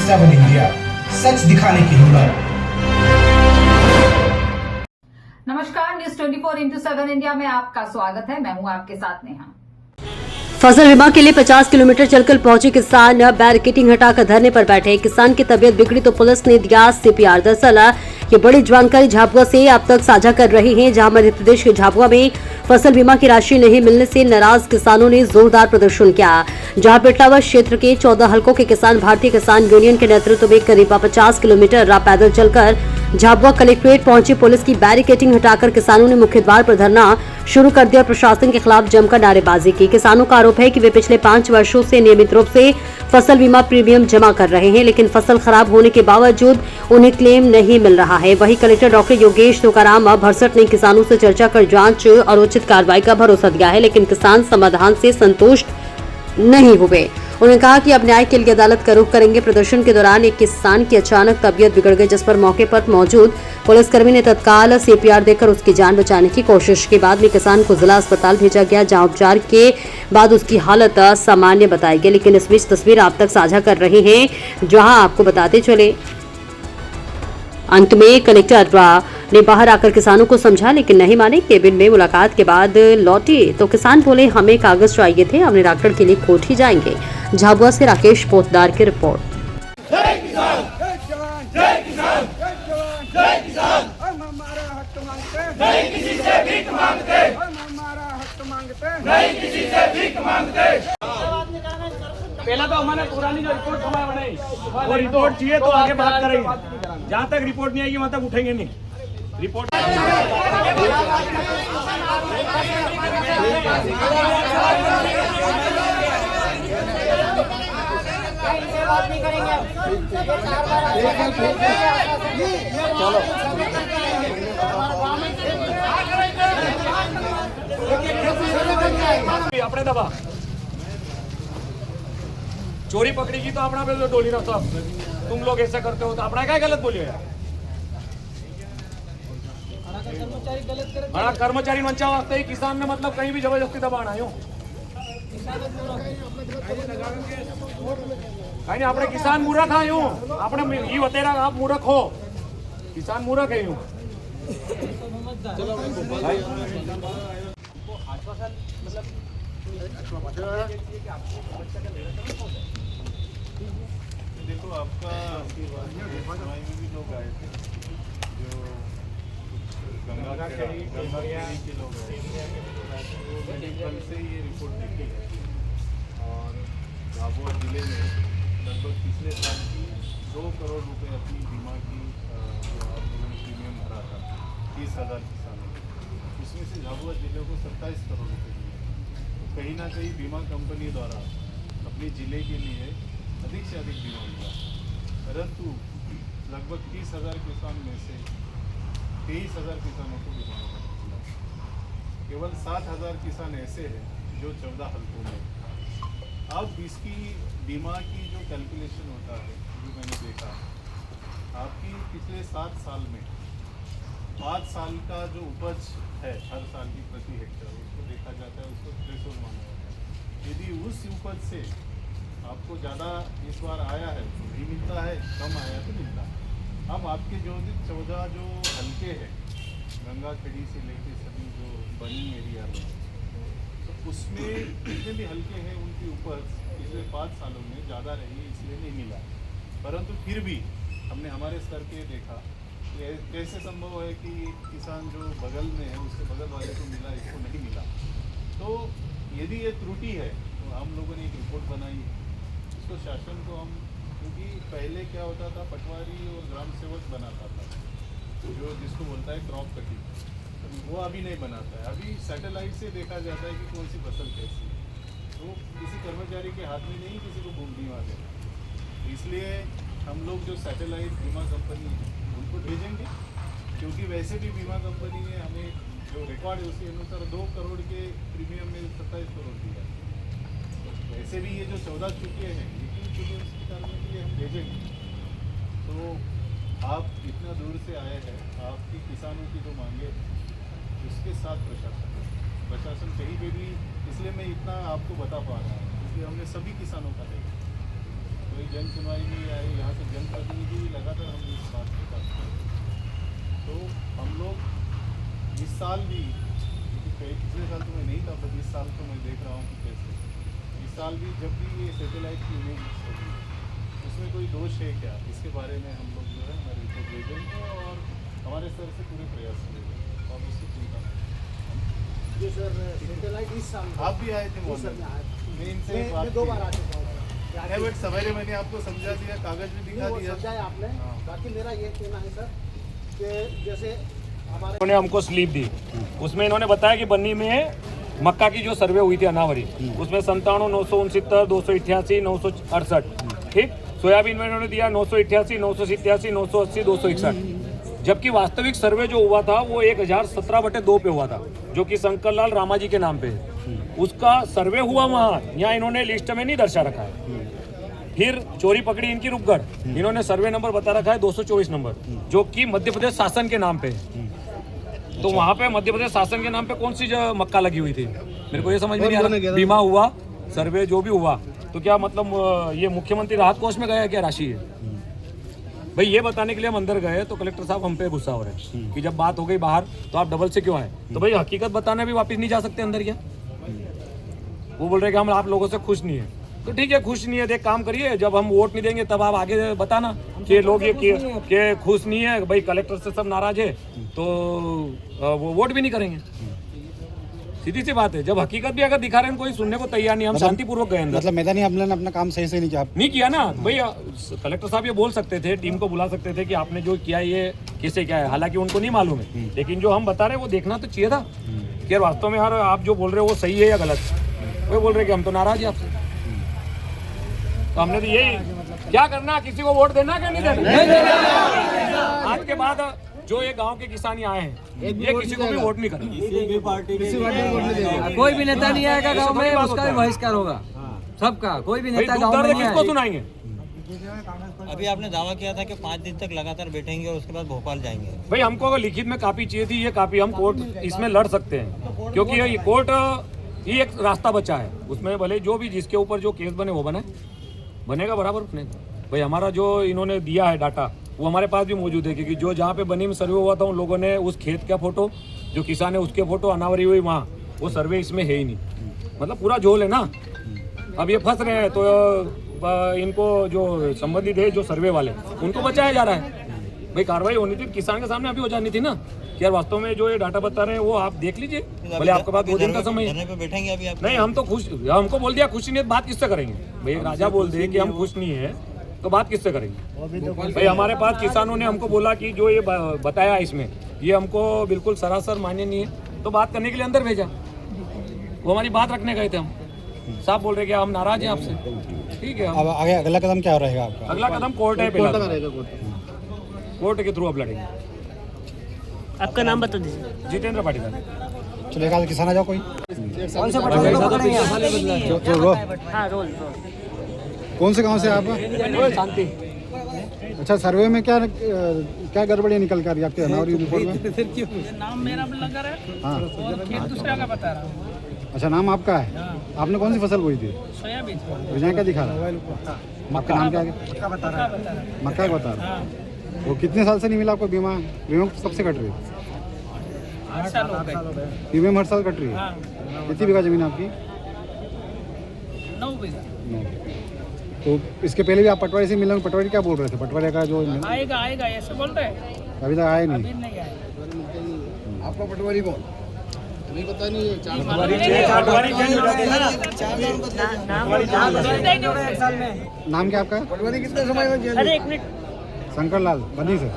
7 India, सच दिखाने की हिम्मत। नमस्कार, न्यूज 24x7 इंडिया में आपका स्वागत है। मैं हूं आपके साथ नेहा। फसल बीमा के लिए 50 किलोमीटर चलकर पहुंचे किसान बैरिकेडिंग हटाकर धरने पर बैठे। किसान की तबीयत बिगड़ी तो पुलिस ने दिया सीपीआर। दरअसल ये बड़ी जानकारी झाबुआ से अब तक साझा कर रहे हैं, जहां मध्य प्रदेश के झाबुआ में फसल बीमा की राशि नहीं मिलने से नाराज किसानों ने जोरदार प्रदर्शन किया। जहां पिटलावर क्षेत्र के 14 हलकों के किसान भारतीय किसान यूनियन के नेतृत्व में करीब 50 किलोमीटर पैदल चलकर झाबुआ कलेक्ट्रेट पहुंचे। पुलिस की बैरिकेडिंग हटाकर किसानों ने मुख्य द्वार पर धरना शुरू कर दिया। प्रशासन के खिलाफ जमकर नारेबाजी की। किसानों का आरोप है कि वे पिछले 5 वर्षों से नियमित रूप से फसल बीमा प्रीमियम जमा कर रहे हैं, लेकिन फसल खराब होने के बावजूद उन्हें क्लेम नहीं मिल रहा है। वहीं कलेक्टर डॉक्टर योगेश तुकाराम भरसट ने किसानों से चर्चा कर जांच और उचित कार्रवाई का भरोसा दिया है, लेकिन किसान समाधान से संतुष्ट नहीं हुए। उन्होंने कहा कि अब न्याय के लिए अदालत का रुख करेंगे। प्रदर्शन के दौरान एक किसान की अचानक तबीयत बिगड़ गई, जिस पर मौके पर मौजूद पुलिसकर्मी ने तत्काल सीपीआर देकर उसकी जान बचाने की कोशिश की। बाद में किसान को जिला अस्पताल भेजा गया, जहां उपचार के बाद उसकी हालत सामान्य बताई गई। लेकिन इस बीच तस्वीर आप तक साझा कर रहे हैं, जहां आपको बताते चले अंत में कलेक्टर ने बाहर आकर किसानों को समझा, लेकिन नहीं माने। केबिन में मुलाकात के बाद लौटे तो किसान बोले, हमें कागज चाहिए थे, हम निराकरण के लिए कोर्ट ही जाएंगे। झाबुआ से राकेश पोतदार की रिपोर्ट। जय किसान, जय जवान, जय किसान, जय जवान, जय किसान। हम हमारा हक मांगते, नहीं किसी से भीख मांगते। हम हमारा हक मांगते, नहीं किसी से भीख मांगते। पहला तो हमारे पुरानी जो रिपोर्ट हमारे बनाई, वो रिपोर्ट चाहिए तो आगे बात करेंगे। जहाँ तक रिपोर्ट नहीं आएगी वहाँ तक उठेंगे नहीं। रिपोर्ट अपने दबा चोरी पकड़ेगी तो अपना पे डोली ना। सब तुम लोग ऐसा करते हो तो अपना क्या गलत बोलियो यार। बड़ा कर्मचारी मंचा वास्ते ही किसान ने मतलब कहीं भी जबरदस्ती दबाना है। कहीं अपने किसान मूर्ख है यूं, अपने ये बतेरा आप मूर्ख हो, किसान मूर्ख है यूं। देखो आपका में भी लोग आए थे, जो गंगा खेड़ी के लोग मैंने कल से ये रिपोर्ट देखी है। और झाबुआ जिले में लगभग पिछले साल की 2 करोड़ रुपए अपनी बीमा की जो आप लोगों ने प्रीमियम भरा था 30,000 किसानों को, उसमें से झाबुआ जिले को 27 करोड़ रुपए दिए। तो कहीं ना कहीं बीमा कंपनी द्वारा अपने जिले के लिए अधिक से अधिक बीमा मिला, परंतु लगभग 30,000 किसान में से 23,000 किसानों को बीमा मिला। केवल 7,000 किसान ऐसे हैं जो 14 हलकों में। अब इसकी बीमा की जो कैलकुलेशन होता है, जो मैंने देखा, आपकी पिछले 7 साल में 5 साल का जो उपज है हर साल की प्रति हेक्टेयर, उसको देखा जाता है, उसको थ्रेशोल्ड माना जाता है। यदि उस उपज से आपको ज़्यादा इस बार आया है तो भी मिलता है, कम आया तो मिलता है। अब आपके जो 14 जो हल्के हैं गंगा खेड़ी से लेके सभी जो बनी एरिया में, तो उसमें जितने भी हल्के हैं उनकी उपज पिछले 5 सालों में ज़्यादा रही है, इसलिए नहीं मिला। परंतु फिर भी हमने हमारे स्तर पे देखा कि कैसे संभव है कि किसान जो बगल में है उसके बगल वाले को मिला, इसको नहीं मिला। तो यदि ये त्रुटि है तो हम लोगों ने एक रिपोर्ट बनाई, इसको शासन को हम, क्योंकि पहले क्या होता था, पटवारी और ग्राम सेवक बनाता था, जो जिसको बोलता है क्रॉप कटिंग, वो अभी नहीं बनाता है। अभी सैटेलाइट से देखा जाता है कि कौन सी फसल कैसी है, तो किसी कर्मचारी के हाथ में नहीं किसी को बीमा देना। इसलिए हम लोग जो सैटेलाइट बीमा कंपनी है उनको भेजेंगे, क्योंकि वैसे भी बीमा कंपनी ने हमें जो रिकॉर्ड है उसके अनुसार 2 करोड़ के प्रीमियम में 27 करोड़ दिया। वैसे भी ये जो 14 चुके हैं, लेकिन चुके उसकी करने के लिए हम भेजेंगे। तो आप इतना दूर से आए हैं, आपकी किसानों की जो मांगे उसके साथ प्रशासन कहीं पे भी, इसलिए मैं इतना आपको बता पा रहा हूँ क्योंकि हमने सभी किसानों का देखा। कोई जन सुनवाई नहीं आई, यहाँ से जनप्रतिनिधि भी लगातार हम इस बात पे करते हैं। तो हम लोग इस साल भी, क्योंकि पिछले साल तो मैं नहीं था, बट इस साल तो मैं देख रहा हूँ कि कैसे इस साल भी जब भी ये सैटेलाइट की इमेज होगी उसमें कोई दोष है क्या, इसके बारे में हम लोग जो है हमारे रिपोर्ट भेजेंगे और हमारे स्तर से पूरे प्रयास करेंगे और उसकी चिंता नहीं। जी सर, सैटेलाइट इस साल आप भी आए थे मॉर्निंग मैं इनसे बात 2 बार आ चुका हूँ। है, बट सवेरे मैंने आपको समझा दिया, कागज भी दिखा वो दिया। समझाया आपने। हाँ। बाकी मेरा ये कहना है सर कि जैसे हमारे इन्होंने हमको स्लिप दी, उसमें इन्होंने बताया कि बन्नी में मक्का की जो सर्वे हुई थी अनावरी, उसमें 97, 969, 288, 968, ठीक। सोयाबीन में इन्होंने दिया 988, 987, 980, 261, जबकि वास्तविक सर्वे जो हुआ था वो 1017/2 पे हुआ था, जो कि शंकर लाल रामाजी के नाम पे है। उसका सर्वे हुआ वहाँ, यहाँ इन्होंने लिस्ट में नहीं दर्शा रखा है। फिर चोरी पकड़ी इनकी रूपगढ़, इन्होंने सर्वे नंबर बता रखा है 224 नंबर, जो कि मध्य प्रदेश शासन के नाम पे है। तो वहाँ पे मध्य प्रदेश शासन के नाम पे कौन सी जो मक्का लगी हुई थी, मेरे को ये समझ में नहीं आ रहा। बीमा हुआ, सर्वे जो भी हुआ, तो क्या मतलब ये मुख्यमंत्री राहत कोष में गया क्या राशि है? भाई ये बताने के लिए हम अंदर गए तो कलेक्टर साहब हम पे गुस्सा हो रहे हैं कि जब बात हो गई बाहर तो आप डबल से क्यों आए? तो भाई हकीकत बताने भी वापस नहीं जा सकते अंदर क्या? वो बोल रहे कि हम आप लोगों से खुश नहीं है। तो ठीक है, खुश नहीं है तो एक काम करिए, जब हम वोट नहीं देंगे तब आप आगे बताना कि लोग ये कि खुश नहीं है, भाई कलेक्टर से सब नाराज है, तो वो वोट भी नहीं करेंगे। सीधी सी बात है। जब हकीकत भी अगर दिखा रहे हैं कोई सुनने को तैयार नहीं, हम शांतिपूर्वक गए अंदर। मतलब मैदानी हमले ने अपना काम सही से नहीं किया ना भाई। कलेक्टर साहब ये बोल सकते थे, टीम को बुला सकते थे कि आपने जो किया ये कैसे क्या है, हालांकि उनको नहीं मालूम है, लेकिन जो हम बता रहे हैं वो देखना तो चाहिए था कि यार वास्तव में यार आप जो बोल रहे हो वो सही है या गलत। वो बोल रहे कि हम तो नाराज हैं आपसे। तो हमने तो यही क्या करना, किसी को वोट देना क्या नहीं देना। आज के बाद जो ये गांव के किसान यहाँ हैं, ये किसी को भी वोट नहीं करना, कोई भी नेता नहीं आएगा गांव में, उसका भी बहिष्कार होगा सबका। कोई भी नेता गांव में किसको सुनाएंगे? अभी आपने दावा किया था कि 5 दिन तक लगातार बैठेंगे और उसके बाद भोपाल जाएंगे। भाई हमको अगर लिखित में कापी चाहिए थी, ये कापी हम कोर्ट इसमें लड़ सकते हैं, क्योंकि ये कोर्ट ये एक रास्ता बचा है, उसमें भले जो भी जिसके ऊपर जो केस बने वो बनेगा बराबर बनेगा। भाई हमारा जो इन्होंने दिया है डाटा वो हमारे पास भी मौजूद है, क्योंकि जो जहाँ पे बनी में सर्वे हुआ था उन लोगों ने उस खेत का फोटो, जो किसान है उसके फोटो, अनावरी हुई वहाँ, वो सर्वे इसमें है ही नहीं। मतलब पूरा झोल है ना। अब ये फंस रहे हैं तो इनको जो संबंधित है जो सर्वे वाले उनको बचाया जा रहा है। भाई कार्रवाई होनी थी, किसान के सामने अभी हो जानी थी ना कि यार वास्तव में जो ये डाटा बता रहे हैं वो आप देख लीजिए, भले आपके पास 2 दिन का समय है। बैठेंगे अभी आप? नहीं, हम तो खुश, हमको बोल दिया खुशी नहीं है, बात किससे करेंगे? भाई एक राजा बोल दे कि हम खुश नहीं है तो बात किससे करेंगे? भाई हमारे पास किसानों ने हमको बोला कि जो ये बताया इसमें ये हमको बिल्कुल सरासर मान्य नहीं है, तो बात करने के लिए अंदर भेजा। वो हमारी बात रखने गए थे, हम साहब बोल रहे कि हम नाराज हैं आपसे। ठीक है, अब आगे अगला कदम क्या रहेगा आपका? अगला कदम कोर्ट है, पहला कोर्ट के थ्रू अब लड़ेंगे। आपका नाम बता दीजिए। जितेंद्र पाटीदार। चलो एक आध किसान आ जाओ कोई। कौन से पटवारी को पकड़ेंगे? हाँ, रोल कौन से गांव से आप? शांति। अच्छा, सर्वे में क्या गड़बड़ी निकल कर आपके अनावरी रिपोर्ट में? नाम मेरा लगा रहा है हाँ, और खेत दूसरा का बता रहा हूँ। अच्छा, नाम आपका है। आपने कौन सी फसल बोई थी? सोयाबीन विजय क्या दिखा रहा है? मक्का नाम क्या है? पक्का बता रहा है। मक्का का बता रहा है। वो कितने साल से नहीं मिला आपको बीमा? बीमा कब से कट रही है? 8 साल हो गए। बीमा हर साल कट रही है। हाँ, कितनी बीघा जमीन आपकी? 9 बीघा। तो इसके पहले भी आप पटवारी से मिले, पटवारी क्या बोल रहे थे? पटवारी का जो आएगा आएगा ऐसे बोल रहे हैं, अभी तक आया नहीं। अभी नहीं आया। आपका पटवारी कौन? तुम्हें पता नहीं है? नाम क्या आपका? पटवारी कितने समय में जेल? अरे 1 मिनट। शंकर लाल बनी से।